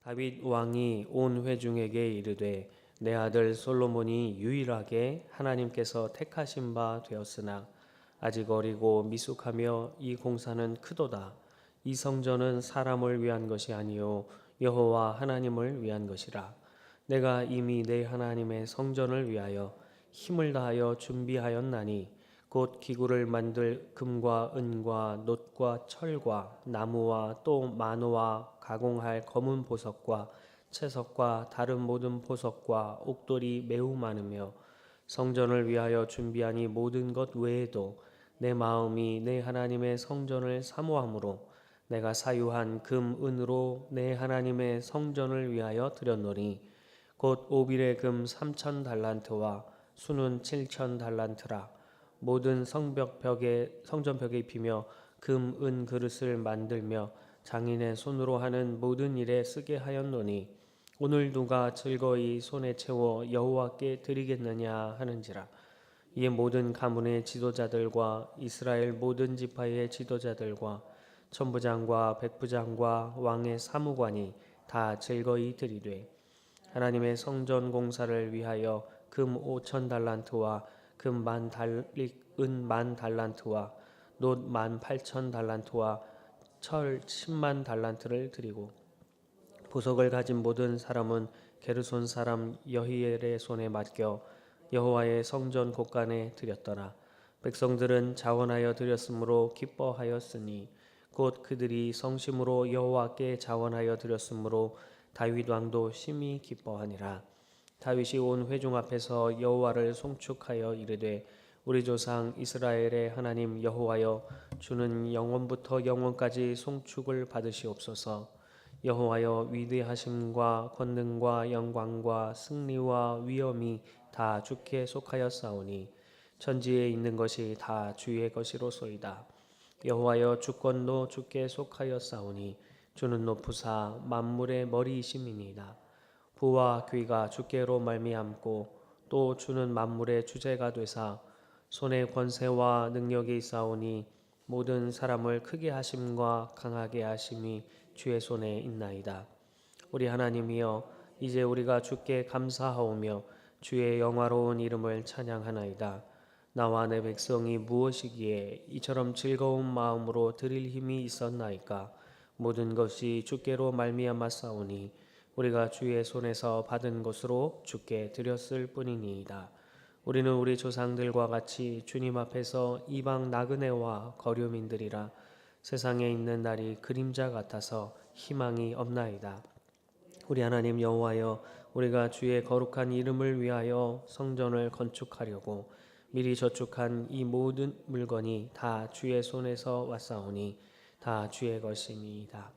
다윗 왕이 온 회중에게 이르되 내 아들 솔로몬이 유일하게 하나님께서 택하신 바 되었으나 아직 어리고 미숙하며 이 공사는 크도다. 이 성전은 사람을 위한 것이 아니요 여호와 하나님을 위한 것이라. 내가 이미 내 하나님의 성전을 위하여 힘을 다하여 준비하였나니 곧 기구를 만들 금과 은과 놋과 철과 나무와 또 만호와 가공할 검은 보석과 채석과 다른 모든 보석과 옥돌이 매우 많으며 성전을 위하여 준비한 이 모든 것 외에도 내 마음이 내 하나님의 성전을 사모함으로 내가 사유한 금 은으로 내 하나님의 성전을 위하여 드렸노니 곧 오빌의 금 3천 달란트와 수는 7천 달란트라. 모든 성전벽에 입히며 금, 은 그릇을 만들며 장인의 손으로 하는 모든 일에 쓰게 하였노니 오늘 누가 즐거이 손에 채워 여호와께 드리겠느냐 하는지라. 이에 모든 가문의 지도자들과 이스라엘 모든 지파의 지도자들과 천부장과 백부장과 왕의 사무관이 다 즐거이 드리되 하나님의 성전 공사를 위하여 금 5천 달란트와 금 만 달릭 은 만 달란트와 놋 18,000 달란트와 철 10만 달란트를 드리고 보석을 가진 모든 사람은 게르손 사람 여히엘의 손에 맡겨 여호와의 성전 곳간에 드렸더라. 백성들은 자원하여 드렸으므로 기뻐하였으니 곧 그들이 성심으로 여호와께 자원하여 드렸으므로 다윗 왕도 심히 기뻐하니라. 다윗이 온 회중 앞에서 여호와를 송축하여 이르되 우리 조상 이스라엘의 하나님 여호와여 주는 영원부터 영원까지 송축을 받으시옵소서. 여호와여 위대하심과 권능과 영광과 승리와 위엄이 다 주께 속하였사오니 천지에 있는 것이 다 주의 것이로소이다. 여호와여 주권도 주께 속하였사오니 주는 높으사 만물의 머리이심이니이다. 부와 귀가 주께로 말미암고 또 주는 만물의 주제가 되사 손에 권세와 능력이 있사오니 모든 사람을 크게 하심과 강하게 하심이 주의 손에 있나이다. 우리 하나님이여 이제 우리가 주께 감사하오며 주의 영화로운 이름을 찬양하나이다. 나와 내 백성이 무엇이기에 이처럼 즐거운 마음으로 드릴 힘이 있었나이까. 모든 것이 주께로 말미암았사오니 우리가 주의 손에서 받은 것으로 주께 드렸을 뿐이니이다. 우리는 우리 조상들과 같이 주님 앞에서 이방 나그네와 거류민들이라. 세상에 있는 날이 그림자 같아서 희망이 없나이다. 우리 하나님 여호와여 우리가 주의 거룩한 이름을 위하여 성전을 건축하려고 미리 저축한 이 모든 물건이 다 주의 손에서 왔사오니 다 주의 것이니이다.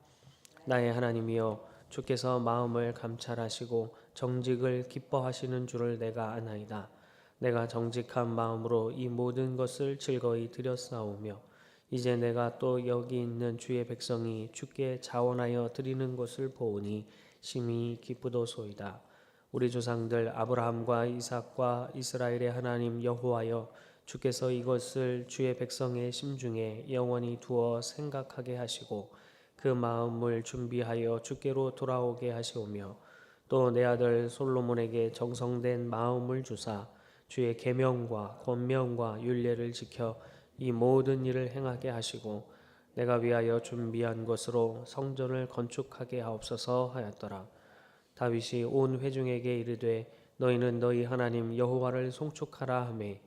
나의 하나님이여 주께서 마음을 감찰하시고 정직을 기뻐하시는 줄을 내가 아나이다. 내가 정직한 마음으로 이 모든 것을 즐거이 드렸사오며 이제 내가 또 여기 있는 주의 백성이 주께 자원하여 드리는 것을 보오니 심히 기쁘도소이다. 우리 조상들 아브라함과 이삭과 이스라엘의 하나님 여호와여 주께서 이것을 주의 백성의 심중에 영원히 두어 생각하게 하시고 그 마음을 준비하여 주께로 돌아오게 하시오며 또 내 아들 솔로몬에게 정성된 마음을 주사 주의 계명과 권명과 율례를 지켜 이 모든 일을 행하게 하시고 내가 위하여 준비한 것으로 성전을 건축하게 하옵소서 하였더라. 다윗이 온 회중에게 이르되 너희는 너희 하나님 여호와를 송축하라 하매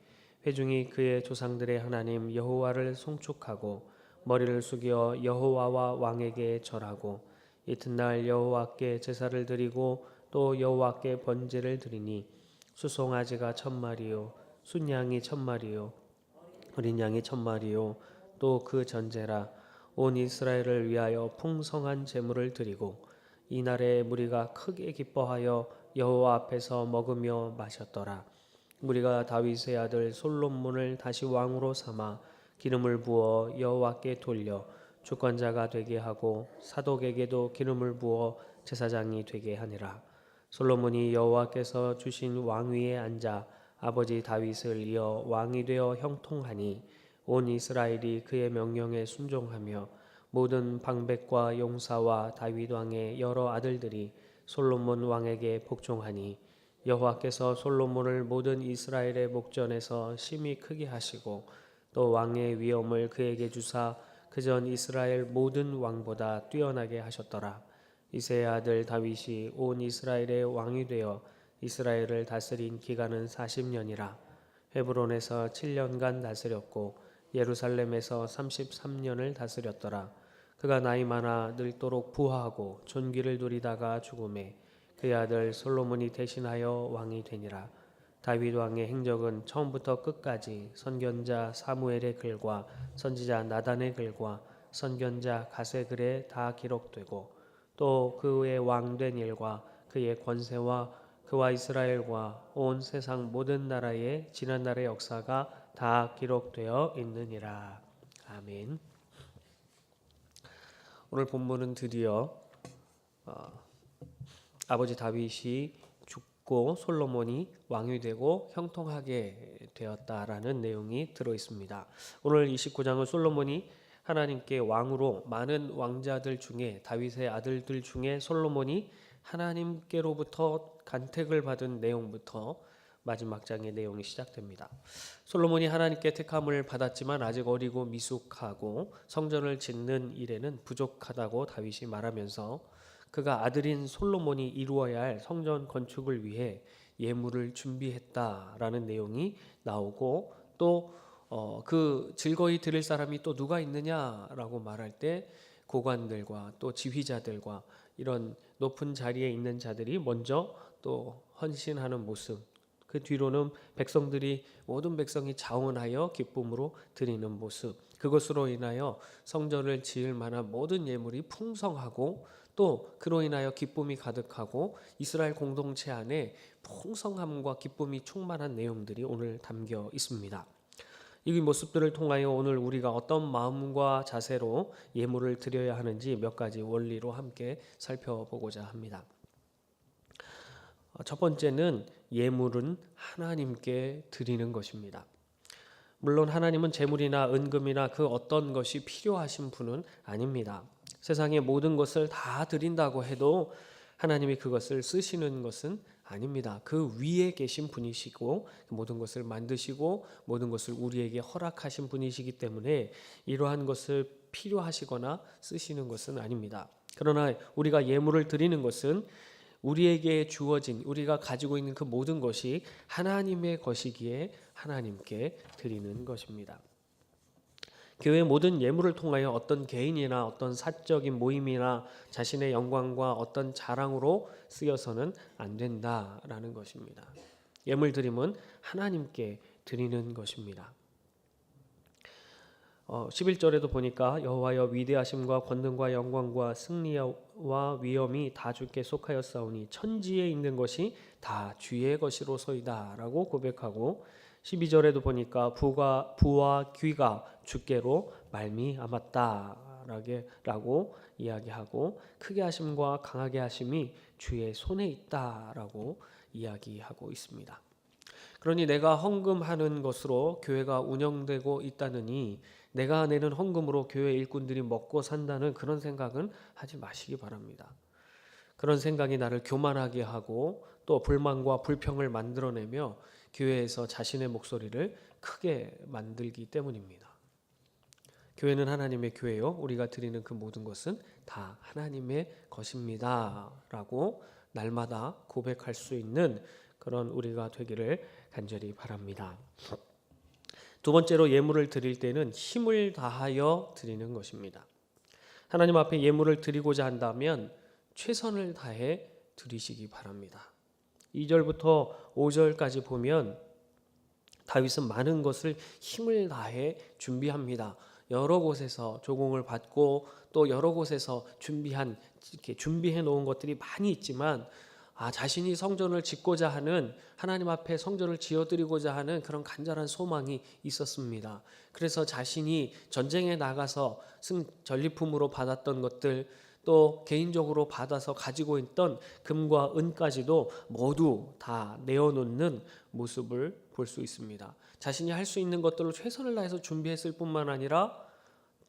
회중이 그의 조상들의 하나님 여호와를 송축하고 머리를 숙여 여호와와 왕에게 절하고 이튿날 여호와께 제사를 드리고 또 여호와께 번제를 드리니 수송아지가 1000마리요 순양이 1000마리요 어린 양이 1000마리요 또 그 전제라. 온 이스라엘을 위하여 풍성한 제물을 드리고 이날에 무리가 크게 기뻐하여 여호와 앞에서 먹으며 마셨더라. 무리가 다윗의 아들 솔로몬을 다시 왕으로 삼아 기름을 부어 여호와께 돌려 주권자가 되게 하고 사독에게도 기름을 부어 제사장이 되게 하니라. 솔로몬이 여호와께서 주신 왕위에 앉아 아버지 다윗을 이어 왕이 되어 형통하니 온 이스라엘이 그의 명령에 순종하며 모든 방백과 용사와 다윗 왕의 여러 아들들이 솔로몬 왕에게 복종하니 여호와께서 솔로몬을 모든 이스라엘의 목전에서 심히 크게 하시고 또 왕의 위엄을 그에게 주사 그전 이스라엘 모든 왕보다 뛰어나게 하셨더라. 이새의 아들 다윗이 온 이스라엘의 왕이 되어 이스라엘을 다스린 기간은 40년이라. 헤브론에서 7년간 다스렸고 예루살렘에서 33년을 다스렸더라. 그가 나이 많아 늙도록 부하고 존귀를 누리다가 죽음에 그의 아들 솔로몬이 대신하여 왕이 되니라. 다윗 왕의 행적은 처음부터 끝까지 선견자 사무엘의 글과 선지자 나단의 글과 선견자 갓의 글에 다 기록되고 또 그의 왕된 일과 그의 권세와 그와 이스라엘과 온 세상 모든 나라의 지난날의 역사가 다 기록되어 있느니라. 아멘. 오늘 본문은 드디어 아버지 다윗이 죽고 솔로몬이 왕이 되고 형통하게 되었다라는 내용이 들어 있습니다. 오늘 29장은 솔로몬이 하나님께 왕으로 많은 왕자들 중에 다윗의 아들들 중에 솔로몬이 하나님께로부터 간택을 받은 내용부터 마지막 장의 내용이 시작됩니다. 솔로몬이 하나님께 택함을 받았지만 아직 어리고 미숙하고 성전을 짓는 일에는 부족하다고 다윗이 말하면서 그가 아들인 솔로몬이 이루어야 할 성전 건축을 위해 예물을 준비했다라는 내용이 나오고 또 그 즐거이 들을 사람이 또 누가 있느냐라고 말할 때 고관들과 또 지휘자들과 이런 높은 자리에 있는 자들이 먼저 또 헌신하는 모습, 그 뒤로는 백성들이 모든 백성이 자원하여 기쁨으로 드리는 모습, 그것으로 인하여 성전을 지을 만한 모든 예물이 풍성하고 또 그로 인하여 기쁨이 가득하고 이스라엘 공동체 안에 풍성함과 기쁨이 충만한 내용들이 오늘 담겨 있습니다. 이 모습들을 통하여 오늘 우리가 어떤 마음과 자세로 예물을 드려야 하는지 몇 가지 원리로 함께 살펴보고자 합니다. 첫 번째는 예물은 하나님께 드리는 것입니다. 물론 하나님은 재물이나 은금이나 그 어떤 것이 필요하신 분은 아닙니다. 세상의 모든 것을 다 드린다고 해도 하나님이 그것을 쓰시는 것은 아닙니다. 그 위에 계신 분이시고 모든 것을 만드시고 모든 것을 우리에게 허락하신 분이시기 때문에 이러한 것을 필요하시거나 쓰시는 것은 아닙니다. 그러나 우리가 예물을 드리는 것은 우리에게 주어진 우리가 가지고 있는 그 모든 것이 하나님의 것이기에 하나님께 드리는 것입니다. 교회 모든 예물을 통하여 어떤 개인이나 어떤 사적인 모임이나 자신의 영광과 어떤 자랑으로 쓰여서는 안 된다라는 것입니다. 예물 드림은 하나님께 드리는 것입니다. 11절에도 보니까 여호와여 위대하심과 권능과 영광과 승리와 위엄이 다 주께 속하였사오니 천지에 있는 것이 다 주의 것이로소이다 라고 고백하고 12절에도 보니까 부와 귀가 주께로 말미암았다라고 이야기하고 크게 하심과 강하게 하심이 주의 손에 있다라고 이야기하고 있습니다. 그러니 내가 헌금하는 것으로 교회가 운영되고 있다느니 내가 내는 헌금으로 교회 일꾼들이 먹고 산다는 그런 생각은 하지 마시기 바랍니다. 그런 생각이 나를 교만하게 하고 또 불만과 불평을 만들어내며 교회에서 자신의 목소리를 크게 만들기 때문입니다. 교회는 하나님의 교회요. 우리가 드리는 그 모든 것은 다 하나님의 것입니다. 라고 날마다 고백할 수 있는 그런 우리가 되기를 간절히 바랍니다. 두 번째로 예물을 드릴 때는 힘을 다하여 드리는 것입니다. 하나님 앞에 예물을 드리고자 한다면 최선을 다해 드리시기 바랍니다. 2절부터 5절까지 보면 다윗은 많은 것을 힘을 다해 준비합니다. 여러 곳에서 조공을 받고 또 여러 곳에서 이렇게 준비해 놓은 것들이 많이 있지만 자신이 성전을 짓고자 하는 하나님 앞에 성전을 지어드리고자 하는 그런 간절한 소망이 있었습니다. 그래서 자신이 전쟁에 나가서 전리품으로 받았던 것들 또 개인적으로 받아서 가지고 있던 금과 은까지도 모두 다 내어놓는 모습을 볼 수 있습니다. 자신이 할 수 있는 것들로 최선을 다해서 준비했을 뿐만 아니라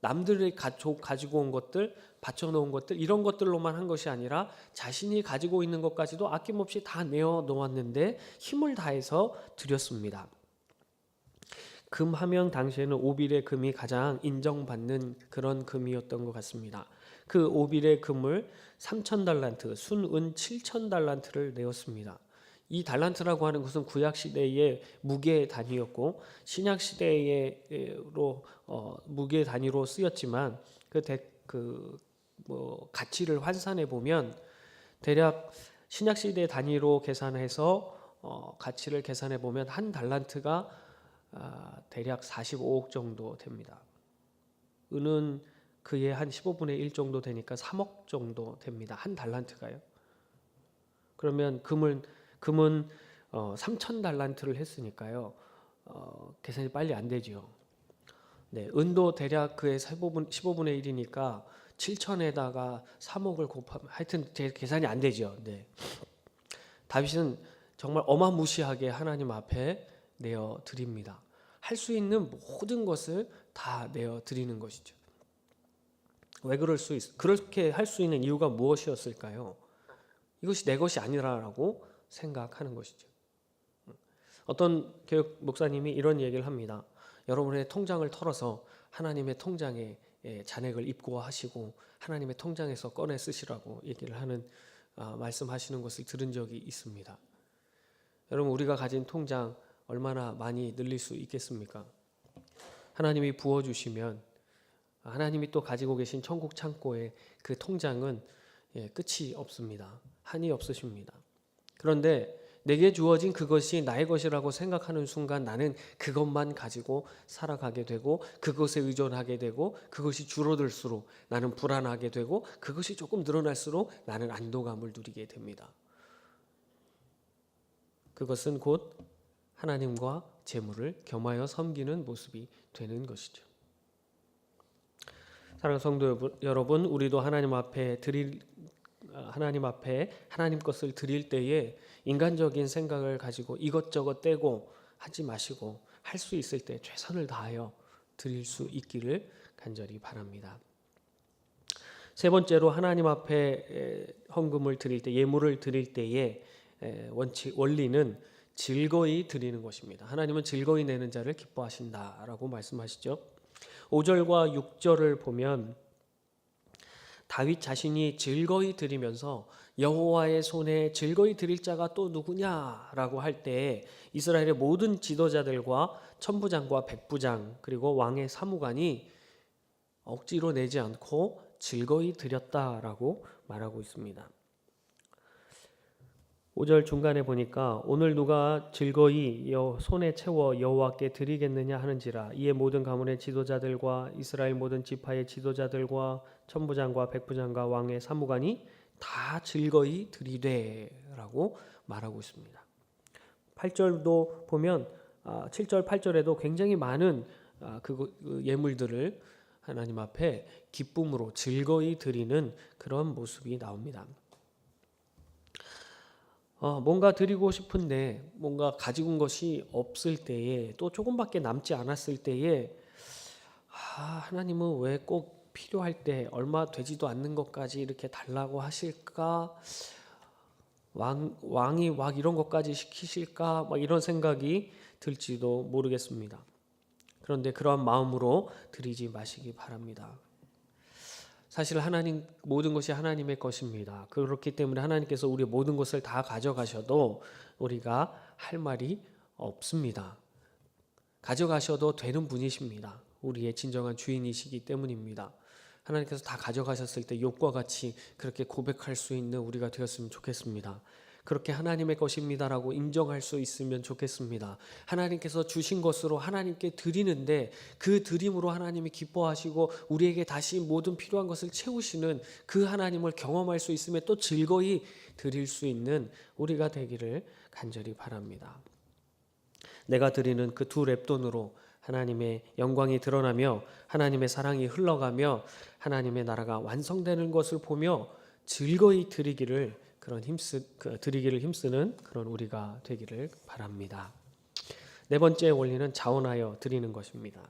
남들이 가지고 온 것들, 바쳐놓은 것들 이런 것들로만 한 것이 아니라 자신이 가지고 있는 것까지도 아낌없이 다 내어놓았는데 힘을 다해서 드렸습니다. 금하면 당시에는 오빌의 금이 가장 인정받는 그런 금이었던 것 같습니다. 그 오빌의 금을 3,000달란트, 순은 7,000달란트를 내었습니다. 이 달란트라고 하는 것은 구약 시대의 무게 단위였고 신약 시대로 무게 단위로 쓰였지만 가치를 환산해 보면 대략 신약 시대 단위로 계산해서 가치를 계산해 보면 한 달란트가 대략 45억 정도 됩니다. 은은 그의 한 15분의 1 정도 되니까 3억 정도 됩니다. 한 달란트가요. 그러면 금은 3,000달란트를 했으니까요. 계산이 빨리 안 되죠. 네, 은도 대략 그의 15분의 1이니까 7천에다가 3억을 곱하면 하여튼 제 계산이 안 되죠. 네. 다윗은 정말 어마무시하게 하나님 앞에 내어 드립니다. 할 수 있는 모든 것을 다 내어 드리는 것이죠. 왜 그렇게 할 수 있는 이유가 무엇이었을까요? 이것이 내 것이 아니라라고 생각하는 것이죠. 어떤 교육 목사님이 이런 얘기를 합니다. 여러분의 통장을 털어서 하나님의 통장에 잔액을 입고하시고 하나님의 통장에서 꺼내 쓰시라고 얘기를 하는 말씀하시는 것을 들은 적이 있습니다. 여러분 우리가 가진 통장 얼마나 많이 늘릴 수 있겠습니까? 하나님이 부어주시면 하나님이 또 가지고 계신 천국 창고의 그 통장은 끝이 없습니다. 한이 없으십니다. 그런데 내게 주어진 그것이 나의 것이라고 생각하는 순간 나는 그것만 가지고 살아가게 되고 그것에 의존하게 되고 그것이 줄어들수록 나는 불안하게 되고 그것이 조금 늘어날수록 나는 안도감을 누리게 됩니다. 그것은 곧 하나님과 재물을 겸하여 섬기는 모습이 되는 것이죠. 사랑하는 성도 여러분, 우리도 하나님 앞에 하나님 것을 드릴 때에 인간적인 생각을 가지고 이것저것 떼고 하지 마시고 할 수 있을 때 최선을 다하여 드릴 수 있기를 간절히 바랍니다. 세 번째로 하나님 앞에 헌금을 드릴 때 예물을 드릴 때의 원리는 즐거이 드리는 것입니다. 하나님은 즐거이 내는 자를 기뻐하신다라고 말씀하시죠. 5절과 6절을 보면 다윗 자신이 즐거이 드리면서 여호와의 손에 즐거이 드릴 자가 또 누구냐라고 할 때 이스라엘의 모든 지도자들과 천부장과 백부장 그리고 왕의 사무관이 억지로 내지 않고 즐거이 드렸다라고 말하고 있습니다. 5절 중간에 보니까 오늘 누가 즐거이 손에 채워 여호와께 드리겠느냐 하는지라 이에 모든 가문의 지도자들과 이스라엘 모든 지파의 지도자들과 천부장과 백부장과 왕의 사무관이 다 즐거이 드리되라고 말하고 있습니다. 8절도 보면 7절 8절에도 굉장히 많은 그 예물들을 하나님 앞에 기쁨으로 즐거이 드리는 그런 모습이 나옵니다. 뭔가 드리고 싶은데 뭔가 가지고 온 것이 없을 때에 또 조금밖에 남지 않았을 때에 하나님은 왜 꼭 필요할 때 얼마 되지도 않는 것까지 이렇게 달라고 하실까? 왕이 막 이런 것까지 시키실까? 막 이런 생각이 들지도 모르겠습니다. 그런데 그러한 마음으로 드리지 마시기 바랍니다. 사실 하나님 모든 것이 하나님의 것입니다. 그렇기 때문에 하나님께서 우리의 모든 것을 다 가져가셔도 우리가 할 말이 없습니다. 가져가셔도 되는 분이십니다. 우리의 진정한 주인이시기 때문입니다. 하나님께서 다 가져가셨을 때 욥과 같이 그렇게 고백할 수 있는 우리가 되었으면 좋겠습니다. 그렇게 하나님의 것입니다라고 인정할 수 있으면 좋겠습니다. 하나님께서 주신 것으로 하나님께 드리는데 그 드림으로 하나님이 기뻐하시고 우리에게 다시 모든 필요한 것을 채우시는 그 하나님을 경험할 수 있으면 또 즐거이 드릴 수 있는 우리가 되기를 간절히 바랍니다. 내가 드리는 그 두 렙돈으로 하나님의 영광이 드러나며 하나님의 사랑이 흘러가며 하나님의 나라가 완성되는 것을 보며 즐거이 드리기를 힘쓰는 그런 우리가 되기를 바랍니다. 네 번째 원리는 자원하여 드리는 것입니다.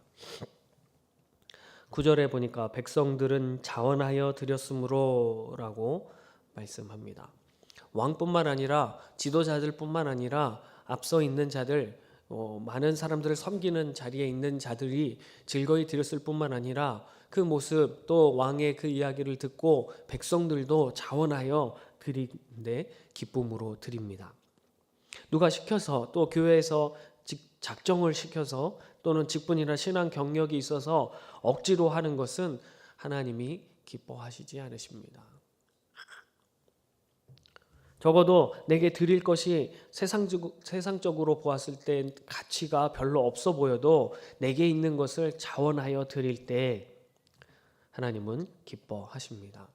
9절에 보니까 백성들은 자원하여 드렸으므로라고 말씀합니다. 왕뿐만 아니라 지도자들뿐만 아니라 앞서 있는 자들, 많은 사람들을 섬기는 자리에 있는 자들이 즐거이 드렸을 뿐만 아니라 그 모습 또 왕의 그 이야기를 듣고 백성들도 자원하여 드리는데 기쁨으로 드립니다. 누가 시켜서 또 교회에서 작정을 시켜서 또는 직분이나 신앙 경력이 있어서 억지로 하는 것은 하나님이 기뻐하시지 않으십니다. 적어도 내게 드릴 것이 세상적으로 보았을 때 가치가 별로 없어 보여도 내게 있는 것을 자원하여 드릴 때 하나님은 기뻐하십니다.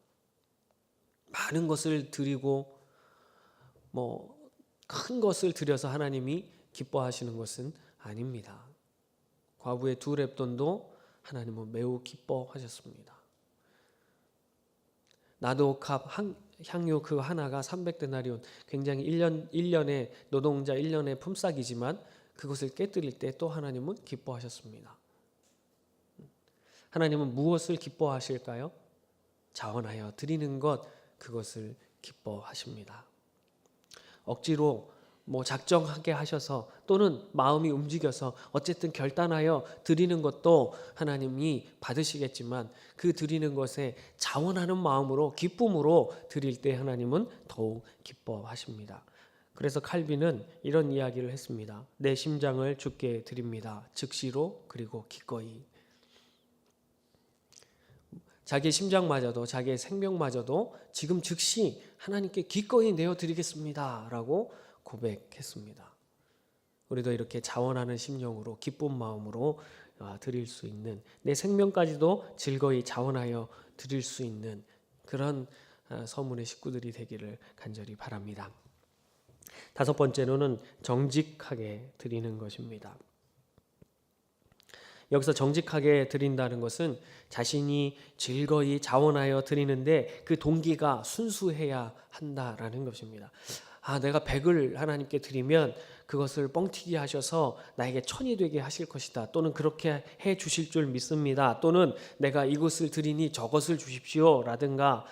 많은 것을 드리고 큰 것을 드려서 하나님이 기뻐하시는 것은 아닙니다. 과부의 2렙돈도 하나님은 매우 기뻐하셨습니다. 나도갑 향유 그 하나가 300데나리온, 굉장히 1년의 노동자 1년의 품삯이지만 그것을 깨뜨릴 때 또 하나님은 기뻐하셨습니다. 하나님은 무엇을 기뻐하실까요? 자원하여 드리는 것, 그것을 기뻐하십니다. 억지로 작정하게 하셔서 또는 마음이 움직여서 어쨌든 결단하여 드리는 것도 하나님이 받으시겠지만 그 드리는 것에 자원하는 마음으로 기쁨으로 드릴 때 하나님은 더욱 기뻐하십니다. 그래서 칼빈은 이런 이야기를 했습니다. 내 심장을 주께 드립니다. 즉시로 그리고 기꺼이. 자기의 심장마저도 자기의 생명마저도 지금 즉시 하나님께 기꺼이 내어드리겠습니다 라고 고백했습니다. 우리도 이렇게 자원하는 심령으로 기쁜 마음으로 드릴 수 있는, 내 생명까지도 즐거이 자원하여 드릴 수 있는 그런 서문의 식구들이 되기를 간절히 바랍니다. 5번째로는 정직하게 드리는 것입니다. 여기서 정직하게 드린다는 것은 자신이 즐거이 자원하여 드리는데 그 동기가 순수해야 한다라는 것입니다. 내가 100을 하나님께 드리면 그것을 뻥튀기 하셔서 나에게 1000이 되게 하실 것이다. 또는 그렇게 해 주실 줄 믿습니다. 또는 내가 이것을 드리니 저것을 주십시오. 라든가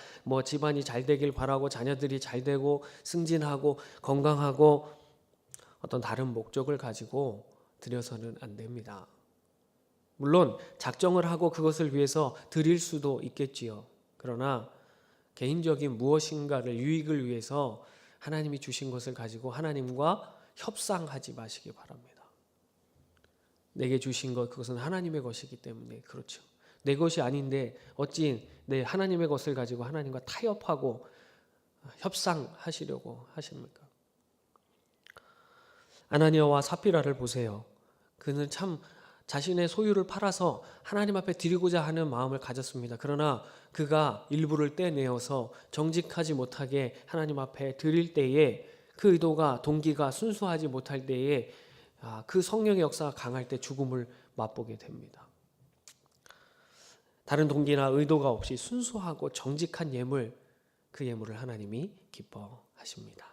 집안이 잘 되길 바라고 자녀들이 잘 되고 승진하고 건강하고 어떤 다른 목적을 가지고 드려서는 안 됩니다. 물론 작정을 하고 그것을 위해서 드릴 수도 있겠지요. 그러나 개인적인 무엇인가를 유익을 위해서 하나님이 주신 것을 가지고 하나님과 협상하지 마시기 바랍니다. 내게 주신 것, 그것은 하나님의 것이기 때문에 그렇죠. 내 것이 아닌데 어찌 내 하나님의 것을 가지고 하나님과 타협하고 협상하시려고 하십니까? 아나니아와 삽비라를 보세요. 그는 참 자신의 소유를 팔아서 하나님 앞에 드리고자 하는 마음을 가졌습니다. 그러나 그가 일부를 떼내어서 정직하지 못하게 하나님 앞에 드릴 때에 그 의도가 동기가 순수하지 못할 때에 그 성령의 역사가 강할 때 죽음을 맛보게 됩니다. 다른 동기나 의도가 없이 순수하고 정직한 예물, 그 예물을 하나님이 기뻐하십니다.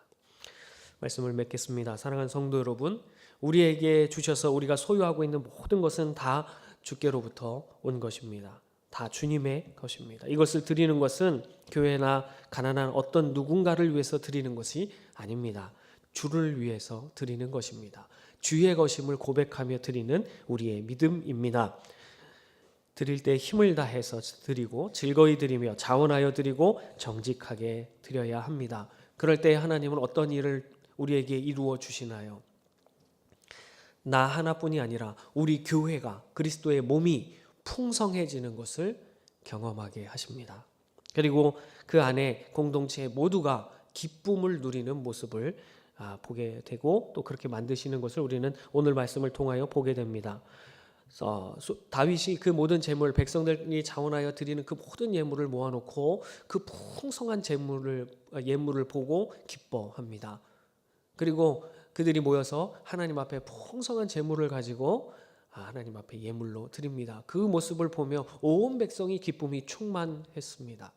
말씀을 맺겠습니다. 사랑하는 성도 여러분, 우리에게 주셔서 우리가 소유하고 있는 모든 것은 다 주께로부터 온 것입니다. 다 주님의 것입니다. 이것을 드리는 것은 교회나 가난한 어떤 누군가를 위해서 드리는 것이 아닙니다. 주를 위해서 드리는 것입니다. 주의 것임을 고백하며 드리는 우리의 믿음입니다. 드릴 때 힘을 다해서 드리고 즐거이 드리며 자원하여 드리고 정직하게 드려야 합니다. 그럴 때 하나님은 어떤 일을 우리에게 이루어 주시나요? 나 하나뿐이 아니라 우리 교회가, 그리스도의 몸이 풍성해지는 것을 경험하게 하십니다. 그리고 그 안에 공동체 모두가 기쁨을 누리는 모습을 보게 되고 또 그렇게 만드시는 것을 우리는 오늘 말씀을 통하여 보게 됩니다. 다윗이 그 모든 재물, 백성들이 자원하여 드리는 그 모든 예물을 모아놓고 그 풍성한 예물을 보고 기뻐합니다. 그리고 그들이 모여서 하나님 앞에 풍성한 재물을 가지고 하나님 앞에 예물로 드립니다. 그 모습을 보며 온 백성이 기쁨이 충만했습니다.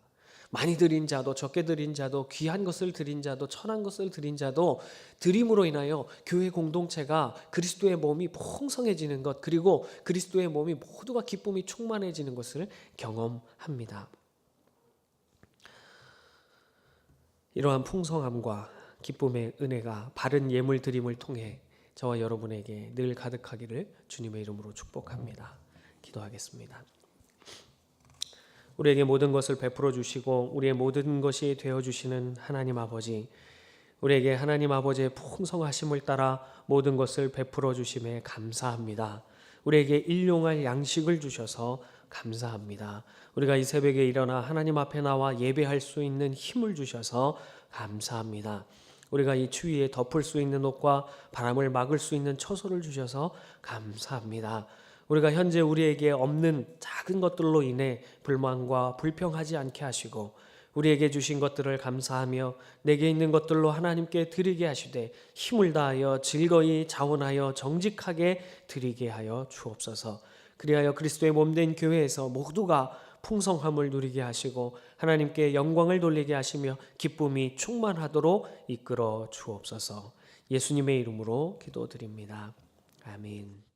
많이 드린 자도 적게 드린 자도 귀한 것을 드린 자도 천한 것을 드린 자도 드림으로 인하여 교회 공동체가 그리스도의 몸이 풍성해지는 것, 그리고 그리스도의 몸이 모두가 기쁨이 충만해지는 것을 경험합니다. 이러한 풍성함과 기쁨의 은혜가 바른 예물 드림을 통해 저와 여러분에게 늘 가득하기를 주님의 이름으로 축복합니다. 기도하겠습니다. 우리에게 모든 것을 베풀어 주시고 우리의 모든 것이 되어 주시는 하나님 아버지, 우리에게 하나님 아버지의 풍성하심을 따라 모든 것을 베풀어 주심에 감사합니다. 우리에게 일용할 양식을 주셔서 감사합니다. 우리가 이 새벽에 일어나 하나님 앞에 나와 예배할 수 있는 힘을 주셔서 감사합니다. 우리가 이 추위에 덮을 수 있는 옷과 바람을 막을 수 있는 처소를 주셔서 감사합니다. 우리가 현재 우리에게 없는 작은 것들로 인해 불만과 불평하지 않게 하시고 우리에게 주신 것들을 감사하며 내게 있는 것들로 하나님께 드리게 하시되 힘을 다하여 즐거이 자원하여 정직하게 드리게 하여 주옵소서. 그리하여 그리스도의 몸된 교회에서 모두가 풍성함을 누리게 하시고 하나님께 영광을 돌리게 하시며 기쁨이 충만하도록 이끌어 주옵소서. 예수님의 이름으로 기도드립니다. 아멘.